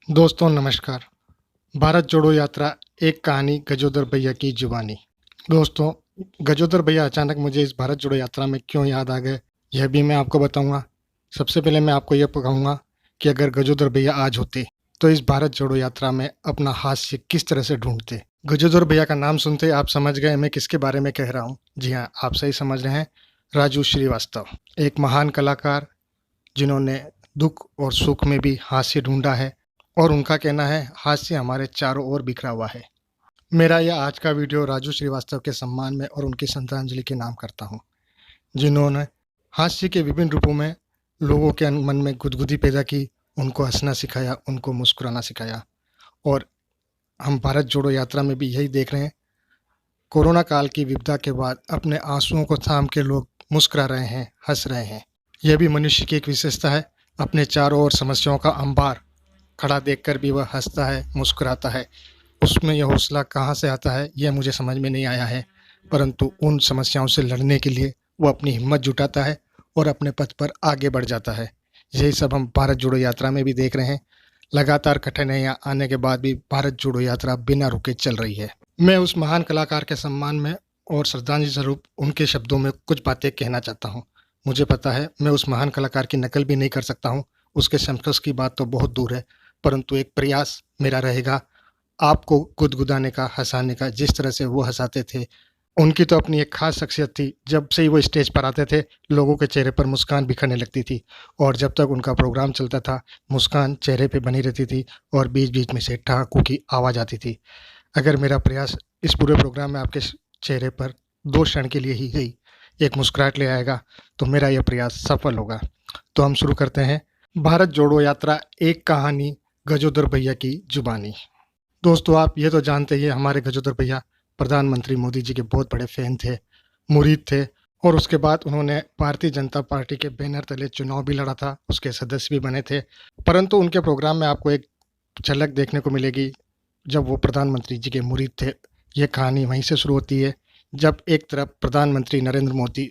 दोस्तों नमस्कार। भारत जोड़ो यात्रा एक कहानी गजोदर भैया की जुबानी। दोस्तों, गजोदर भैया अचानक मुझे इस भारत जोड़ो यात्रा में क्यों याद आ गए, यह भी मैं आपको बताऊंगा। सबसे पहले मैं आपको यह कहूँगा कि अगर गजोदर भैया आज होते तो इस भारत जोड़ो यात्रा में अपना हास्य किस तरह से ढूंढते। गजोदर भैया का नाम सुनते आप समझ गए मैं किसके बारे में कह रहा हूँ। जी हाँ, आप सही समझ रहे हैं। राजू श्रीवास्तव, एक महान कलाकार जिन्होंने दुख और सुख में भी हास्य ढूंढा है, और उनका कहना है हास्य हमारे चारों ओर बिखरा हुआ है। मेरा यह आज का वीडियो राजू श्रीवास्तव के सम्मान में और उनकी श्रद्धांजलि के नाम करता हूँ, जिन्होंने हास्य के विभिन्न रूपों में लोगों के मन में गुदगुदी पैदा की, उनको हंसना सिखाया, उनको मुस्कुराना सिखाया। और हम भारत जोड़ो यात्रा में भी यही देख रहे हैं। कोरोना काल की विपदा के बाद अपने आंसुओं को थाम के लोग मुस्कुरा रहे हैं, हंस रहे हैं। यह भी मनुष्य की एक विशेषता है। अपने चारों ओर समस्याओं का अंबार खड़ा देखकर भी वह हंसता है, मुस्कुराता है। उसमें यह हौसला कहाँ से आता है यह मुझे समझ में नहीं आया है, परंतु उन समस्याओं से लड़ने के लिए वो अपनी हिम्मत जुटाता है और अपने पथ पर आगे बढ़ जाता है। यही सब हम भारत जोड़ो यात्रा में भी देख रहे हैं। लगातार कठिनाइयाँ आने के बाद भी भारत जोड़ो यात्रा बिना रुके चल रही है। मैं उस महान कलाकार के सम्मान में और श्रद्धांजलि स्वरूप उनके शब्दों में कुछ बातें कहना चाहता हूँ। मुझे पता है मैं उस महान कलाकार की नकल भी नहीं कर सकता हूँ, उसके समकक्ष की बात तो बहुत दूर है, परंतु एक प्रयास मेरा रहेगा आपको गुदगुदाने का, हँसाने का। जिस तरह से वो हँसाते थे, उनकी तो अपनी एक खास शख्सियत थी। जब से ही वो स्टेज पर आते थे, लोगों के चेहरे पर मुस्कान बिखरने लगती थी, और जब तक उनका प्रोग्राम चलता था, मुस्कान चेहरे पे बनी रहती थी और बीच-बीच में से ठहाकों की आवाज़ आती थी। अगर मेरा प्रयास इस पूरे प्रोग्राम में आपके चेहरे पर 2 क्षण के लिए ही सही एक मुस्कुराहट ले आएगा, तो मेरा यह प्रयास सफल होगा। तो हम शुरू करते हैं। भारत जोड़ो यात्रा एक कहानी गजोदर भैया की जुबानी। दोस्तों, आप ये तो जानते ही हैं, हमारे गजोदर भैया प्रधानमंत्री मोदी जी के बहुत बड़े फैन थे, मुरीद थे, और उसके बाद उन्होंने भारतीय जनता पार्टी के बैनर तले चुनाव भी लड़ा था, उसके सदस्य भी बने थे। परंतु उनके प्रोग्राम में आपको एक झलक देखने को मिलेगी जब वो प्रधानमंत्री जी के मुरीद थे। ये कहानी वहीं से शुरू होती है, जब एक तरफ प्रधानमंत्री नरेंद्र मोदी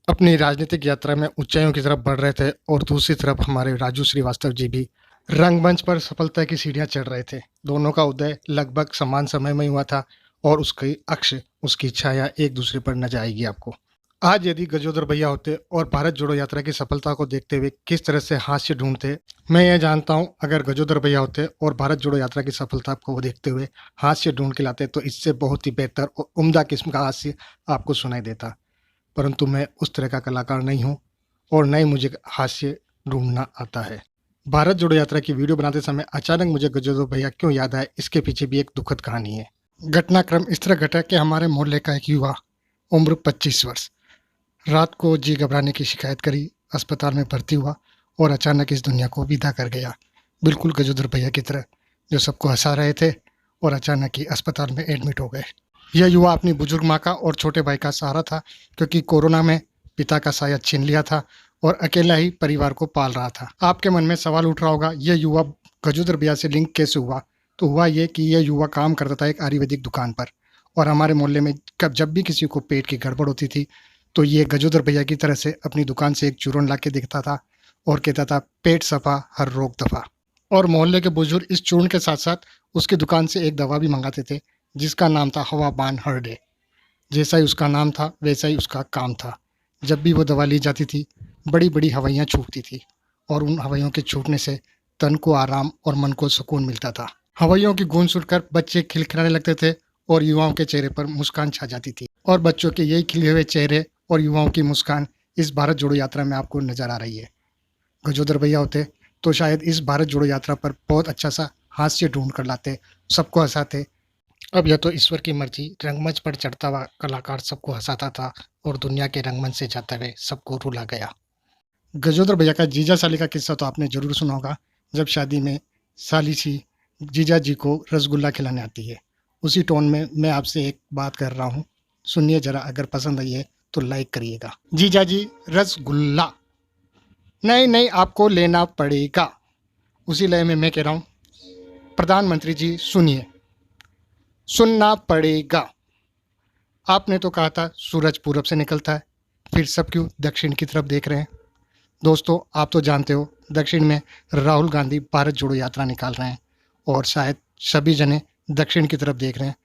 अपनी राजनीतिक यात्रा में ऊंचाइयों की तरफ बढ़ रहे थे, और दूसरी तरफ हमारे राजू श्रीवास्तव जी भी रंगमंच पर सफलता की सीढ़ियां चढ़ रहे थे। दोनों का उदय लगभग समान समय में हुआ था, और उसकी अक्ष, उसकी छाया एक दूसरे पर नजर आएगी आपको। आज यदि गजोदर भैया होते और भारत जोड़ो यात्रा की सफलता को देखते हुए किस तरह से हास्य ढूंढते, मैं ये जानता हूँ। अगर गजोदर भैया होते और भारत जोड़ो यात्रा की सफलता को देखते हुए हास्य ढूंढ के लाते, तो इससे बहुत ही बेहतर और उम्दा किस्म का हास्य आपको सुनाई देता। परंतु मैं उस तरह का कलाकार नहीं हूँ, और न ही मुझे हास्य ढूंढना आता है। भारत जोड़ो यात्रा की वीडियो बनाते समय अचानक मुझे गजोदर भैया क्यों याद आए, इसके पीछे भी एक दुखद कहानी है। घटनाक्रम इस तरह घटा कि हमारे मोहल्ले का एक युवा, उम्र 25 वर्ष, रात को जी घबराने की शिकायत करी, अस्पताल में भर्ती हुआ और अचानक इस दुनिया को विदा कर गया। बिल्कुल गजोदर भैया की तरह, जो सबको हंसा रहे थे और अचानक ही अस्पताल में एडमिट हो गए। यह युवा अपनी बुजुर्ग माँ का और छोटे भाई का सहारा था, क्योंकि कोरोना में पिता का साया छीन लिया था और अकेला ही परिवार को पाल रहा था। आपके मन में सवाल उठ रहा होगा, यह युवा गजोदर भैया से लिंक कैसे हुआ? तो हुआ ये कि यह युवा काम करता था एक आयुर्वेदिक दुकान पर, और हमारे मोहल्ले में जब भी किसी को पेट की गड़बड़ होती थी, तो ये गजोदर भैया की तरह से अपनी दुकान से एक चूरन ला के दिखता था और कहता था, पेट सफा हर रोग दफा। और मोहल्ले के बुजुर्ग इस चूर्ण के साथ साथ उसकी दुकान से एक दवा भी मंगाते थे, जिसका नाम था हवा बान हर डे। जैसा ही उसका नाम था वैसा ही उसका काम था। जब भी वो दवा ली जाती थी, बड़ी बड़ी हवाइयाँ छूटती थी, और उन हवाइयों के छूटने से तन को आराम और मन को सुकून मिलता था। हवाइयों की गूंज सुनकर बच्चे खिलखिलाने लगते थे और युवाओं के चेहरे पर मुस्कान छा जाती थी। और बच्चों के यही खिले हुए चेहरे और युवाओं की मुस्कान इस भारत जोड़ो यात्रा में आपको नजर आ रही है। गजोदर भैया होते तो शायद इस भारत जोड़ो यात्रा पर बहुत अच्छा सा हास्य ढूंढ कर लाते, सबको हंसाते। अब यह तो ईश्वर की मर्जी, रंगमंच पर चढ़ता हुआ कलाकार सबको हंसाता था और दुनिया के रंगमंच से जाते हुए सबको रुला गया। गजोदर भैया का जीजा साली का किस्सा तो आपने जरूर सुना होगा। जब शादी में साली सी जीजा जी को रसगुल्ला खिलाने आती है, उसी टोन में मैं आपसे एक बात कर रहा हूँ, सुनिए जरा। अगर पसंद आई है तो लाइक करिएगा। जीजा जी रसगुल्ला, नहीं नहीं आपको लेना पड़ेगा। उसी लय में मैं कह रहा हूँ, प्रधानमंत्री जी सुनिए, सुनना पड़ेगा। आपने तो कहा था सूरज पूरब से निकलता है, फिर सब क्यों दक्षिण की तरफ देख रहे हैं? दोस्तों, आप तो जानते हो दक्षिण में राहुल गांधी भारत जोड़ो यात्रा निकाल रहे हैं, और शायद सभी जने दक्षिण की तरफ देख रहे हैं।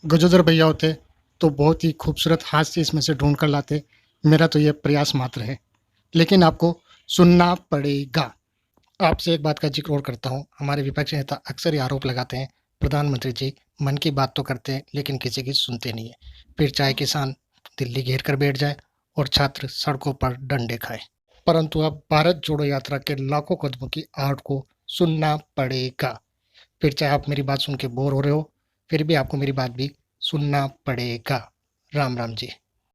गजोदर भैया होते तो बहुत ही खूबसूरत हास्य इसमें से ढूंढ कर लाते। मेरा तो ये प्रयास मात्र है, लेकिन आपको सुनना पड़ेगा। आपसे एक बात का जिक्र और करता हूँ। हमारे विपक्षी नेता अक्सर ये आरोप लगाते हैं, प्रधानमंत्री जी मन की बात तो करते हैं लेकिन किसी की सुनते नहीं है। फिर चाहे किसान दिल्ली घेर कर बैठ जाए और छात्र सड़कों पर डंडे खाए, परंतु अब भारत जोड़ो यात्रा के लाखों कदमों की आहट को सुनना पड़ेगा। फिर चाहे आप मेरी बात सुन के बोर हो रहे हो, फिर भी आपको मेरी बात भी सुनना पड़ेगा। राम राम जी।